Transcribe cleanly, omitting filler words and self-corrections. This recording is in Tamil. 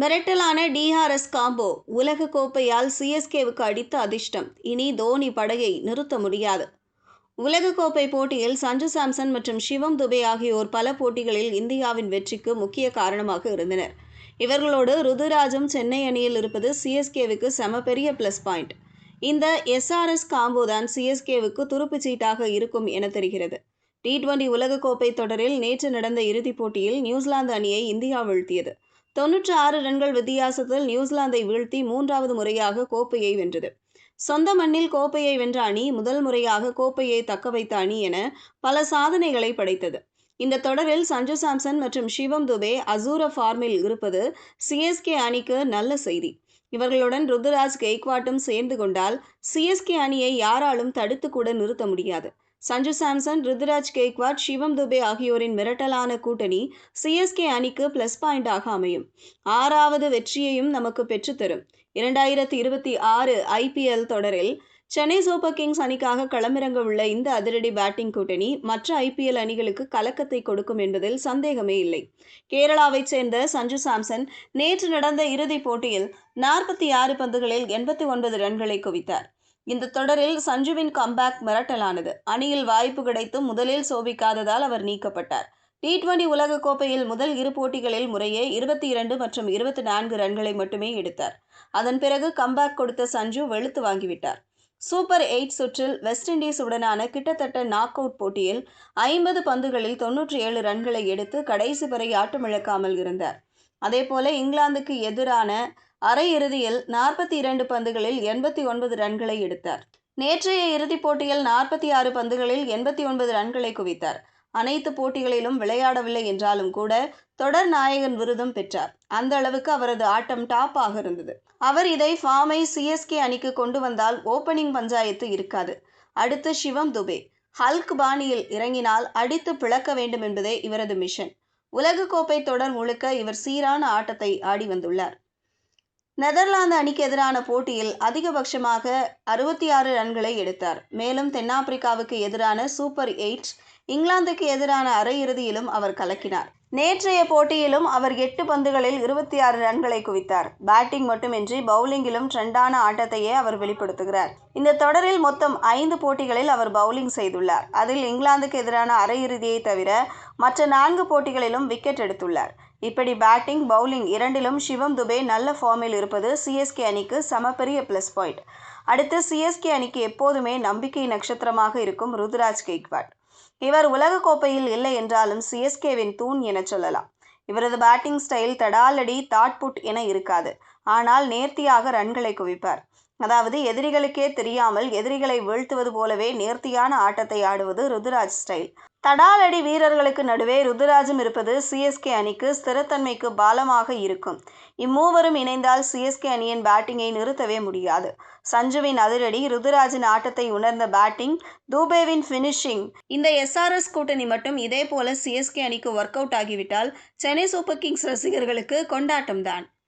மிரட்டலான டிஆர்எஸ் காம்போ உலக கோப்பையால் சிஎஸ்கேவுக்கு அடித்த அதிர்ஷ்டம். இனி தோனி படையை நிறுத்த முடியாது. உலகக்கோப்பை போட்டியில் சஞ்சு சாம்சன் மற்றும் சிவம் துபே ஆகியோர் பல போட்டிகளில் இந்தியாவின் வெற்றிக்கு முக்கிய காரணமாக இருந்தனர். இவர்களோடு ருதுராஜும் சென்னை அணியில் இருப்பது சிஎஸ்கேவுக்கு செம பெரிய பிளஸ் பாயிண்ட். இந்த எஸ்ஆர்எஸ் காம்போ தான் சிஎஸ்கேவுக்கு துருப்புச் சீட்டாக இருக்கும் என தெரிகிறது. T20 உலகக்கோப்பை தொடரில் நேற்று நடந்த இறுதிப் போட்டியில் நியூசிலாந்து அணியை இந்தியா வீழ்த்தியது. 96 ரன்கள் வித்தியாசத்தில் நியூசிலாந்தை வீழ்த்தி 3வது முறையாக கோப்பையை வென்றது. சொந்த மண்ணில் கோப்பையை வென்ற அணி முதல் முறையாக கோப்பையை தக்கவைத்த அணி என பல சாதனைகளை படைத்தது. இந்த தொடரில் சஞ்சு சாம்சன் மற்றும் சிவம் துபே அசூர ஃபார்மில் இருப்பது சிஎஸ்கே அணிக்கு நல்ல செய்தி. இவர்களுடன் ருதுராஜ் கெய்க்வாட்டும் சேர்ந்து கொண்டால் சிஎஸ்கே அணியை யாராலும் தடுத்து கூட நிறுத்த முடியாது. சஞ்சு சாம்சன், ருதுராஜ் கெய்க்வாட், சிவம் துபே ஆகியோரின் மிரட்டலான கூட்டணி சிஎஸ்கே அணிக்கு பிளஸ் பாயிண்டாக அமையும். 6வது வெற்றியையும் நமக்கு பெற்றுத்தரும். 2026 IPL தொடரில் சென்னை சூப்பர் கிங்ஸ் அணிக்காக களமிறங்க உள்ள இந்த அதிரடி பேட்டிங் கூட்டணி மற்ற IPL அணிகளுக்கு கலக்கத்தை கொடுக்கும் என்பதில் சந்தேகமே இல்லை. கேரளாவைச் சேர்ந்த சஞ்சு சாம்சன் நேற்று நடந்த இறுதிப் போட்டியில் 46 பந்துகளில் 89 ரன்களை குவித்தார். இந்த தொடரில் சஞ்சுவின் கம்பேக் மிரட்டலானது. அணியில் வாய்ப்பு கிடைத்தும் முதலில் சோபிக்காததால் அவர் நீக்கப்பட்டார். T20 உலகக்கோப்பையில் முதல் இரு போட்டிகளில் முறையே 22 மற்றும் 24 ரன்களை மட்டுமே எடுத்தார். அதன் பிறகு கம்பேக் கொடுத்த சஞ்சு வெளுத்து வாங்கிவிட்டார். சூப்பர் 8 சுற்றில் வெஸ்ட் இண்டீஸ் உடனான கிட்டத்தட்ட நாக் அவுட் போட்டியில் 50 பந்துகளில் 97 ரன்களை எடுத்து கடைசி வரை ஆட்டமிழக்காமல் இருந்தார். அதேபோல இங்கிலாந்துக்கு எதிரான அரையிறுதியில் 42 பந்துகளில் 89 ரன்களை எடுத்தார். நேற்றைய இறுதிப் போட்டியில் 46 பந்துகளில் 89 ரன்களை குவித்தார். அனைத்து போட்டிகளிலும் விளையாடவில்லை என்றாலும் கூட தொடர் நாயகன் விருதும் பெற்றார். அந்த அளவுக்கு அவரது ஆட்டம் டாப்பாக இருந்தது. அவர் இதை ஃபார்மை சிஎஸ்கே அணிக்கு கொண்டு வந்தால் ஓப்பனிங் பஞ்சாயத்து இருக்காது. அடுத்து சிவம் துபே ஹல்க் பாணியில் இறங்கினால் அடித்து பிளக்க வேண்டும் என்பதே இவரது மிஷன். உலகக்கோப்பை தொடர் முழுக்க இவர் சீரான ஆட்டத்தை ஆடி வந்துள்ளார். நெதர்லாந்து அணிக்கு எதிரான போட்டியில் அதிகபட்சமாக 66 ரன்களை எடுத்தார். மேலும் தென்னாப்பிரிக்காவுக்கு எதிரான சூப்பர் 8, இங்கிலாந்துக்கு எதிரான அரையிறுதியிலும் அவர் கலக்கினார். நேற்றைய போட்டியிலும் அவர் 8 பந்துகளில் 26 ரன்களை குவித்தார். பேட்டிங் மட்டுமின்றி பவுலிங்கிலும் ட்ரெண்டான ஆட்டத்தையே அவர் வெளிப்படுத்துகிறார். இந்த தொடரில் மொத்தம் 5 போட்டிகளில் அவர் பவுலிங் செய்துள்ளார். அதில் இங்கிலாந்துக்கு எதிரான அரையிறுதியை தவிர மற்ற 4 போட்டிகளிலும் விக்கெட் எடுத்துள்ளார். இப்படி பேட்டிங், பவுலிங் இரண்டிலும் சிவம் துபே நல்ல ஃபார்மில் இருப்பது சிஎஸ்கே அணிக்கு செம பெரிய பிளஸ் பாயிண்ட். அடுத்து சிஎஸ்கே அணிக்கு எப்போதுமே நம்பிக்கை நட்சத்திரமாக இருக்கும் ருதுராஜ் கெய்க்வாட். இவர் உலகக்கோப்பையில் இல்லை என்றாலும் சிஎஸ்கேவின் தூண் என சொல்லலாம். இவரது பேட்டிங் ஸ்டைல் தடாலடி, தாட்புட் என இருக்காது. ஆனால் நேர்த்தியாக ரன்களை குவிப்பார். அதாவது எதிரிகளுக்கே தெரியாமல் எதிரிகளை வீழ்த்துவது போலவே நேர்த்தியான ஆட்டத்தை ஆடுவது ருதுராஜ் ஸ்டைல். தடாலடி வீரர்களுக்கு நடுவே ருதுராஜும் இருப்பது சிஎஸ்கே அணிக்கு ஸ்திரத்தன்மைக்கு பாலமாக இருக்கும். இம்மூவரும் இணைந்தால் சிஎஸ்கே அணியின் பேட்டிங்கை நிறுத்தவே முடியாது. சஞ்சுவின் அதிரடி, ருதுராஜின் ஆட்டத்தை உணர்ந்த பேட்டிங், துபேவின் ஃபினிஷிங், இந்த எஸ்ஆர்எஸ் கூட்டணி மட்டும் இதே போல சிஎஸ்கே அணிக்கு ஒர்க் அவுட் ஆகிவிட்டால் சென்னை சூப்பர் கிங்ஸ் ரசிகர்களுக்கு கொண்டாட்டம்தான்.